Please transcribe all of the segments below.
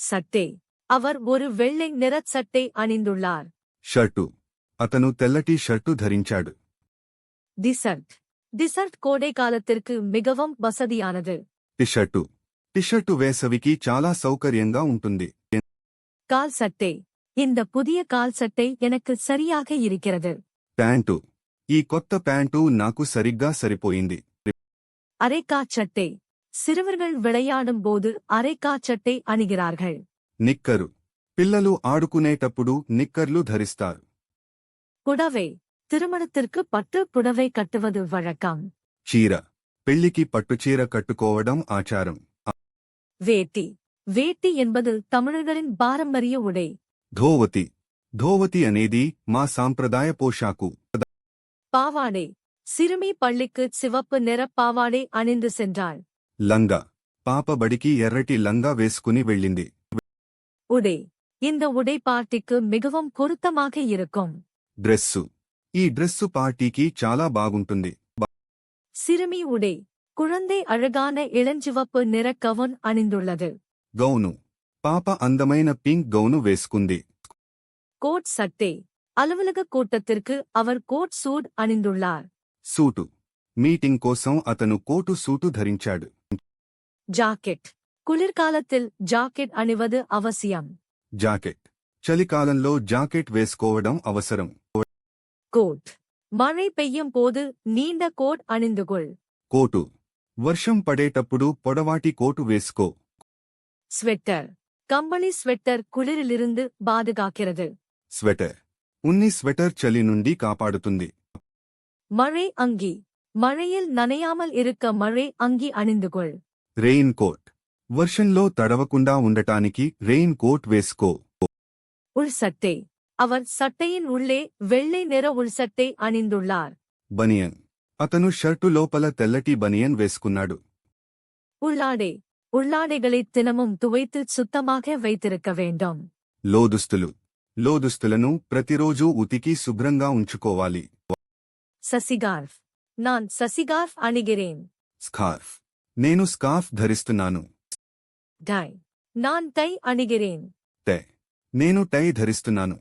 சட்டை. அவர் ஒரு வெள்ளை நிறச் சட்டை அணிந்துள்ளார். షర్టు. అతను తెల్లటి షర్టు ధరించాడు. டிசர்ட். டிசர்ட் கோடை காலத்திற்கு மிகவும் வசதியானது. టిషర్టు. టిషర్టు వేసవికి చాలా సౌకర్యంగా ఉంటుంది. கால் சட்டை. இந்த புதிய கால் சட்டை எனக்கு சரியாக இருக்கிறது. ప్యాంటు. ఈ కొత్త ప్యాంటు నాకు సరిగ్గా సరిపోయింది. அரைக்காச் சட்டை. சிறுவர்கள் விளையாடும் போது அரைக்காச் சட்டை அணிகிறார்கள். నిక్కరు. పిల్లలు ఆడుకునేటప్పుడు నిక్కర్లు ధరిస్తారు. புடவை. திருமணத்திற்கு பட்டு புடவை கட்டுவது வழக்கம். చీర. పెళ్లికి పట్టుచీర కట్టుకోవడం ఆచారం. வேட்டி. வேட்டி என்பது தமிழர்களின் பாரம்பரிய உடை. ధోవతి. ధోవతి అనేది మా సాంప్రదాయ పోషాకు. பாவாடை. சிறுமி பள்ளிக்கு சிவப்பு நிற பாவாடை அணிந்து சென்றாள். లంగా. పాప బడికి ఎర్రటి లంగా వేసుకుని వెళ్ళింది. உடை. இந்த உடை பார்ட்டிக்கு மிகவும் பொருத்தமாக இருக்கும். డ్రెస్సు. ఈ డ్రెస్సు పార్టీకి చాలా బాగుంటుంది. சிறுமி உடை. குழந்தை அழகான இளஞ்சிவப்பு நிற கவுன் அணிந்துள்ளது. గౌను. పాప అందమైన పింక్ గౌను వేసుకుంది. கோட் சட்டை. அலுவலக கூட்டத்திற்கு அவர் கோட் சூட் அணிந்துள்ளார். సూటు. మీటింగ్ కోసం అతను కోటు సూటు ధరించాడు. ஜாக்கெட். குளிர்காலத்தில் ஜாக்கெட் அணிவது அவசியம். జాకెట్. చలికాలంలో జాకెట్ వేసుకోవడం అవసరం. கோட். மழை பெய்யும் போது நீண்ட கோட் அணிந்துகொள். కోటు. వర్షం పడేటప్పుడు పొడవాటి కోటు వేసుకో. ஸ்வெட்டர். கம்பளி ஸ்வெட்டர் குளிரிலிருந்து பாதுகாக்கிறது. స్వెటర్. ఉన్ని స్వెటర్ చలి నుండి కాపాడుతుంది. மழை அங்கி. மழையில் நனையாமல் இருக்க மழை அங்கி அணிந்துகொள். Rain coat. వర్షంలో తడవకుండా ఉండటానికి రెయిన్ కోట్ వేసుకో. உள்சட்டை. அவர் சட்டையின் உள்ளே வெள்ளை நிற உள்சட்டை அணிந்துள்ளார். బనియన్. అతను షర్టు లోపల తెల్లటి బనియన్ వేసుకున్నాడు. உள்ளாடை. உள்ளாடைகளை தினமும் துவைத்து சுத்தமாக வைத்திருக்க வேண்டும். లోదుస్తులు. లోదుస్తులను ప్రతిరోజూ ఉతికి శుభ్రంగా ఉంచుకోవాలి. சசிகார்ஃப். நான் சசிகார்ஃப் அணிகிறேன். స్కార్ఫ్. నేను స్కార్ఫ్ ధరిస్తున్నాను. டை. நான் டை அணிகிறேன். టై. నేను టై ధరిస్తున్నాను.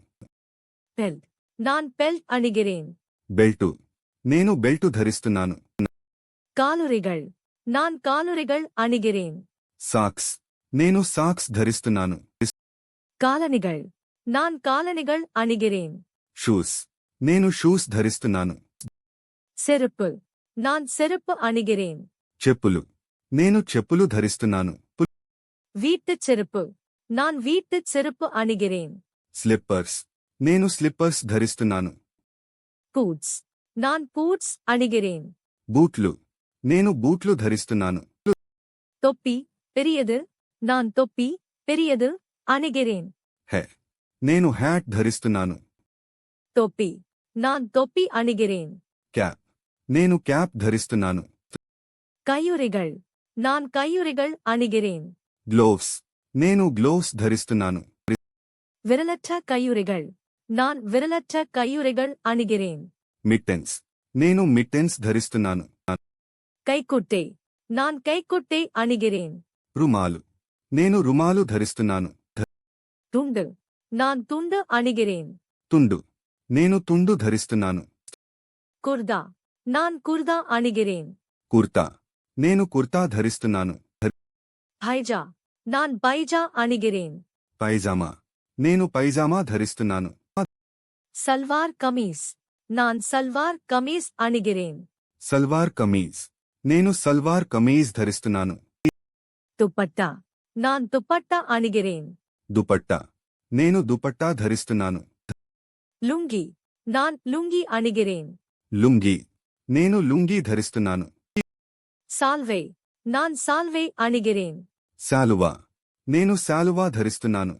பெல்ட். நான் பெல்ட் அணிகிறேன். బెల్టు. నేను బెల్టు ధరిస్తున్నాను. காலுறைகள். நான் காலுறைகள் அணிகிறேன். సాక్స్. నేను సాక్స్ ధరిస్తున్నాను. காலணிகள். நான் காலணிகள் அணிகிறேன். షూస్. నేను షూస్ ధరిస్తున్నాను. செருப்பு. நான் செருப்பு அணிகிறேன். చెప్పులు. నేను చెప్పులు ధరిస్తున్నాను. வீட்டுச் செருப்பு. நான் வீட்டுச் செருப்பு அணிகிறேன். స్లిప్పర్స్. నేను స్లిప్పర్స్ ధరిస్తున్నాను. பூட்ஸ். நான் பூட்ஸ் அணிகிறேன். బూట్లు. నేను బూట్లు ధరిస్తున్నాను. தொப்பி. பெரியது. நான் தொப்பி பெரியது அணிகிறேன். హే. నేను హ్యాట్ ధరిస్తున్నాను. தொப்பி. நான் தொப்பி அணிகிறேன். క్యాప్. నేను క్యాప్ ధరిస్తున్నాను. கையுறைகள். நான் கையுறைகள் அணிகிறேன். గ్లోవ్స్. నేను గ్లోవ్స్ ధరిస్తున్నాను. விரலற்ற கையுறைகள். நான் விரலற்ற கையுறைகள் அணிகிறேன். మిట్టెన్స్. నేను మిట్టెన్స్ ధరిస్తున్నాను. கைக்குட்டை. நான் கைக்குட்டை அணிகிறேன். రుమాలు. నేను రుమాలు ధరిస్తున్నాను. துண்டு. நான் துண்டு அணிகிறேன். తుండు. నేను తుండు ధరిస్తున్నాను. குர்தா. நான் குர்தா அணிகிறேன். కుర్తా. నేను కుర్తా ధరిస్తున్నాను. பைஜா. நான் பைஜா அணிகிறேன். పైజామా. నేను పైజామా ధరిస్తున్నాను. சல்வார் கமீஸ். நான் சல்வார் கமீஸ் அணிகிறேன். సల్వార్ కమీజ్. నేను సల్వార్ కమీజ్ ధరిస్తున్నాను. துப்பட்டா. நான் துப்பட்டா அணிகிறேன். దుపట్టా. నేను దుపట్టా ధరిస్తున్నాను. லுங்கி. நான் லுங்கி அணிகிறேன். లుంగీ. నేను లుంగీ ధరిస్తున్నాను. சால்வை. நான் சால்வை அணிகிறேன். శాలువా. నేను శాలువా ధరిస్తున్నాను.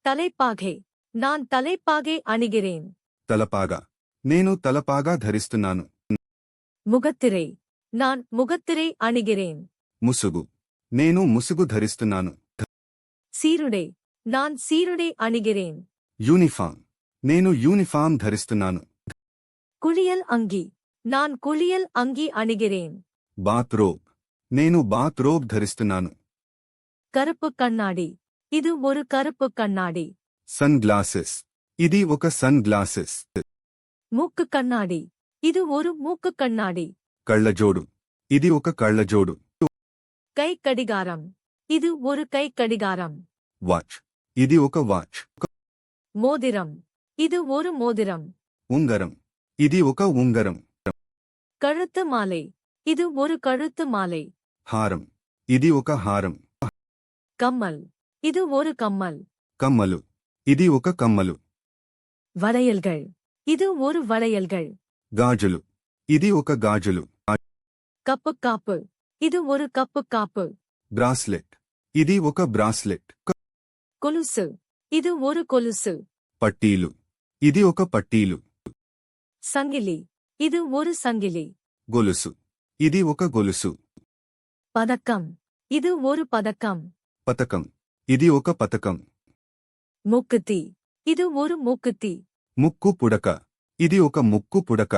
தலைப்பாகை. நான் தலைப்பாகை அணிகிறேன். తలపాగా. నేను తలపాగా ధరిస్తున్నాను. முகத்திரை. நான் முகத்திரை அணிகிறேன். ముసుగు. నేను ముసుగు ధరిస్తున్నాను. சீருடை. நான் சீருடை அணிகிறேன். యూనిఫామ్. నేను యూనిఫామ్ ధరిస్తున్నాను. குளியல் அங்கி. நான் குளியல் அங்கி அணிகிறேன். బాత్రోబ్. నేను బాత్రోబ్ ధరిస్తున్నాను. கருப்பு கண்ணாடி. இது ஒரு கருப்பு கண்ணாடி. Sunglasses. ఇది ఒక సన్ గ్లాసెస్. மூக்கு கண்ணாடி. இது ஒரு மூக்கு கண்ணாடி. కళ్ళజోడు. ఇది ఒక కళ్ళజోడు. கை கடிகாரம். இது ஒரு கை கடிகாரம். వాచ్. ఇది ఒక వాచ్. மோதிரம். இது ஒரு மோதிரம். ఉంగరం. ఇది ఒక ఉంగరం. கழுத்து மாலை. இது ஒரு கழுத்து மாலை. హారం. ఇది ఒక హారం. கம்மல். இது ஒரு கம்மல். కమ్మలు. ఇది ఒక కమ్మలు. வளையல்கள். இது ஒரு வளையல்கள். గాజులు. ఇది ఒక గాజులు. கப்பு காப்பு. இது ஒரு கப்பு காப்பு. బ్రాస్లెట్. ఇది ఒక బ్రాస్లెట్. கொலுசு. இது ஒரு கொலுசு. పట్టీలు. ఇది ఒక పట్టీలు. சங்கிலி. இது ஒரு சங்கிலி. గొలుసు. ఇది ఒక గొలుసు. பதக்கம். இது ஒரு பதக்கம். పతకం. ఇది ఒక పతకం. மூக்குத்தி. இது ஒரு மூக்குத்தி. ముక్కు పుడక. ఇది ఒక ముక్కు పుడక.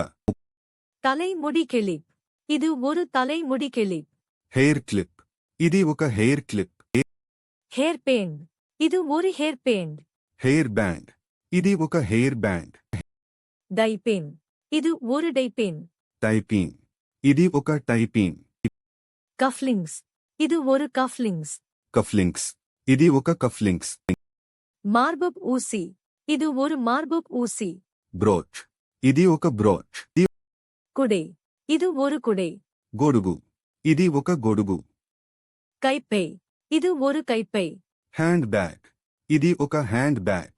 தலைமுடி கிளிப். இது ஒரு தலைமுடி கிளிப். Hair clip. ఇది ఒక హెయిర్ క్లిప్. Hair band. இது ஒரு ஹேர் பேண்ட். Hair band. ఇది ఒక హెయిర్ బ్యాండ్. Tie pen. இது ஒரு டை பென். టైపింగ్. ఇది ఒక టైపింగ్. கஃப்லிங்ஸ். இது ஒரு கஃப்லிங்ஸ். కఫ్లింక్స్. ఇది ఒక కఫ్లింక్స్. மார்புக் ஊசி. இது ஒரு மார்புக் ஊசி. బ్రోచ్. ఇది ఒక బ్రోచ్. குடை. இது ஒரு குடை. గొడుగు. ఇది ఒక గొడుగు. கைப்பை. இது ஒரு கைப்பை. Hand bag. ఇది ఒక హ్యాండ్ బ్యాగ్.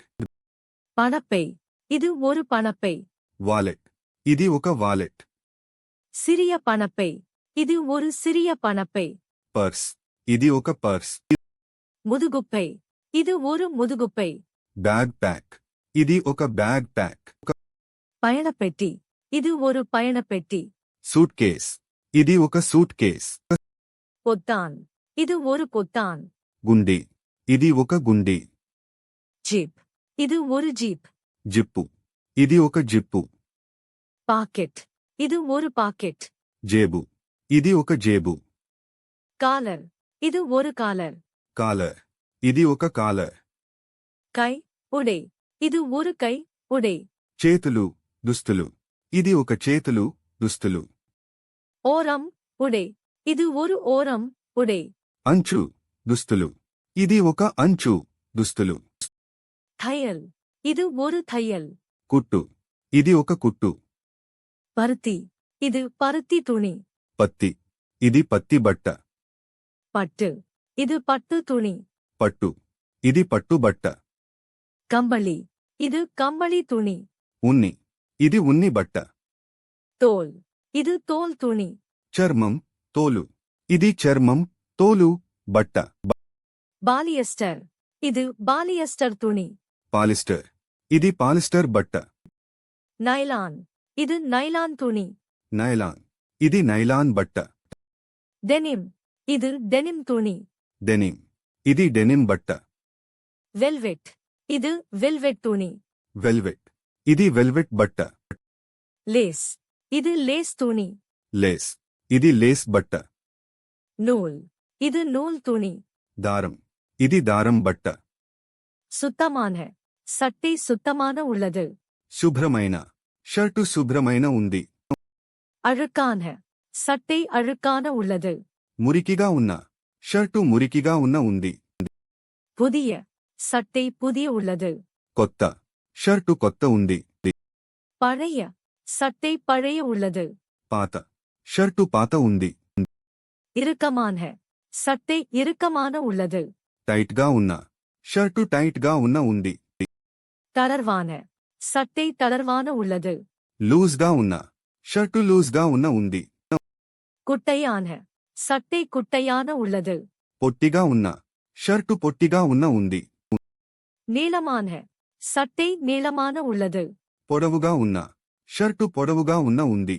பணப்பை. இது ஒரு பணப்பை. వాలెట్. ఇది ఒక వాలెట్. சிறிய பணப்பை. இது ஒரு சிறிய பணப்பை. పర్స్. ఇది ఒక పర్స్. முதுகுப்பை. இது ஒரு முதுகுப்பை. Bag pack. ఇది ఒక బ్యాగ్ ప్యాక్. பயணப்பெட்டி. இது ஒரு பயணப்பெட்டி. Suit case. ఇది ఒక సూట్ కేస్. பொத்தான். இது ஒரு பொத்தான். గుండీ. ఇది ఒక గుండీ. ஜீப். இது ஒரு ஜீப். జిప్పు. ఇది ఒక జిప్పు. பாக்கெட். இது ஒரு பாக்கெட். జేబు. ఇది ఒక జేబు. காலர். இது ஒரு காலர். కాలర్. ఇది ఒక కాలర్. கை. உடை. இது ஒரு கை. உடை. చేతులు. దుస్తులు. ఇది ఒక చేతులు. దుస్తులు. ஓரம். உடை. இது ஒரு ஓரம். உடை. అంచు. దుస్తులు. ఇది ఒక అంచు. దుస్తులు. தையல். இது ஒரு தையல். కుట్టు. ఇది ఒక కుట్టు. பருத்தி. இது பருத்தி துணி. పత్తి. ఇది పత్తి బట్ట. பட்டு. இது பட்டு துணி. పట్టు. ఇది పట్టు బట్ట. கம்பளி. இது கம்பளி துணி. ఉన్ని. ఇది ఉన్ని బట్ట. தோல். இது தோல் துணி. చర్మం. తోలు. ఇది చర్మం. తోలు. బట్ట. பாலியஸ்டர். இது பாலியஸ்டர் துணி. పాలిస్టర్. ఇది పాలిస్టర్ బట్ట. நைலான். இது நைலான் துணி. నైలాన్. ఇది నైలాన్ బట్ట. டெனிம். இது டெனிம் துணி. డెనిమ్. ఇది డెనిమ్ బట్ట. வெல்வெட். இது வெல்வெட் துணி. వెల్వెట్. ఇది వెల్వెట్ బట్ట. லேஸ். இது லேஸ் துணி. లేస్. ఇది లేస్ బట్ట. நூல். இது நூல் துணி. దారం. ఇది దారం బట్ట. சுத்தமான. சட்டை சுத்தமான உள்ளது. శుభ్రమైన. షర్టు శుభ్రమైన ఉంది. அழுக்கான. சட்டை அழுக்கான உள்ளது. మురికిగా ఉన్న. షర్టు మురికిగా ఉన్న ఉంది. புதிய. சட்டை புதிய உள்ளது. కొత్త. షర్టు కొత్త ఉంది. பழைய. சட்டை பழைய உள்ளது. పాత. షర్టు పాత ఉంది. இறுக்கமான. சட்டை இறுக்கமான உள்ளது. టైట్ గా ఉన్న. షర్టు టైట్ గా ఉన్న ఉంది. தளர்வான. சட்டை தளர்வான உள்ளது. లూజ్ గా ఉన్న. షర్టు లూజ్ గా ఉన్న ఉంది. குட்டையான. சட்டை குட்டையான உள்ளது. పొట్టిగా ఉన్న. షర్టు పొట్టిగా ఉన్న ఉంది. நீளமான. சட்டை நீளமான உள்ளது. పొడవుగా ఉన్న. షర్టు పొడవుగా ఉన్న ఉంది.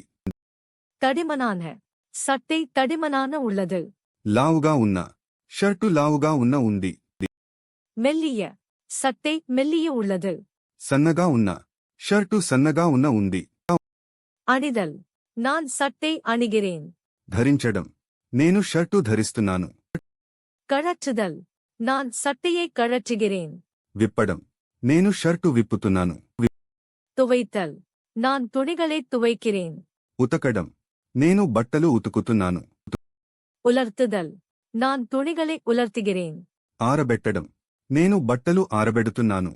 தடிமனான. சட்டை தடிமனான உள்ளது. లావుగా ఉన్న. షర్టు లావుగా ఉన్న ఉంది. மெல்லிய. சட்டை மெல்லிய உள்ளது. సన్నగా ఉన్న. షర్టు సన్నగా ఉన్న ఉంది. அணிதல். நான் சட்டை அணிகிறேன். ధరించడం. నేను షర్టు ధరిస్తున్నాను. கழற்றுதல். நான் சட்டையை கழற்றுகிறேன். విప్పడం నేను షర్టు విప్పుతున్నాను. துவைத்தல் நான் துணிகளை துவைக்கிறேன். ఉతకడం నేను బట్టలు ఉతుకుతున్నాను. உலர்த்துதல் நான் துணிகளை உலர்த்துகிறேன். ఆరబెట్టడం నేను బట్టలు ఆరబెడుతున్నాను.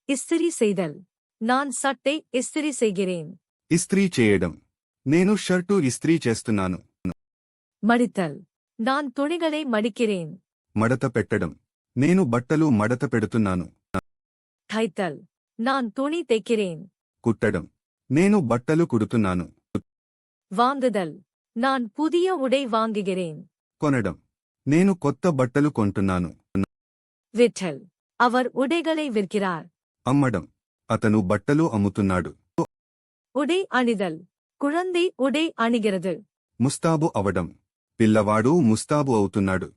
இஸ்திரி செய்தல் நான் சட்டை இஸ்திரி செய்கிறேன். ఇస్త్రీ చేయడం నేను షర్టు ఇస్త్రీ చేస్తున్నాను. மடித்தல் நான் துணிகளை மடிக்கிறேன். మడత పెట్టడం నేను బట్టలు మడత పెడుతున్నాను. தைத்தல் நான் துணி தைக்கிறேன். కుట్టడం నేను బట్టలు కుడుతున్నాను. வாங்குதல் நான் புதிய உடை வாங்குகிறேன். కొనడం నేను కొత్త బట్టలు కొంటున్నాను. விற்றல் அவர் உடைகளை விற்கிறார். అమ్మడం అతను బట్టలు అమ్ముతున్నాడు. உடை அணிதல் குழந்தை உடை அணிகிறது. ముస్తాబు అవడం పిల్లవాడు ముస్తాబు అవుతున్నాడు.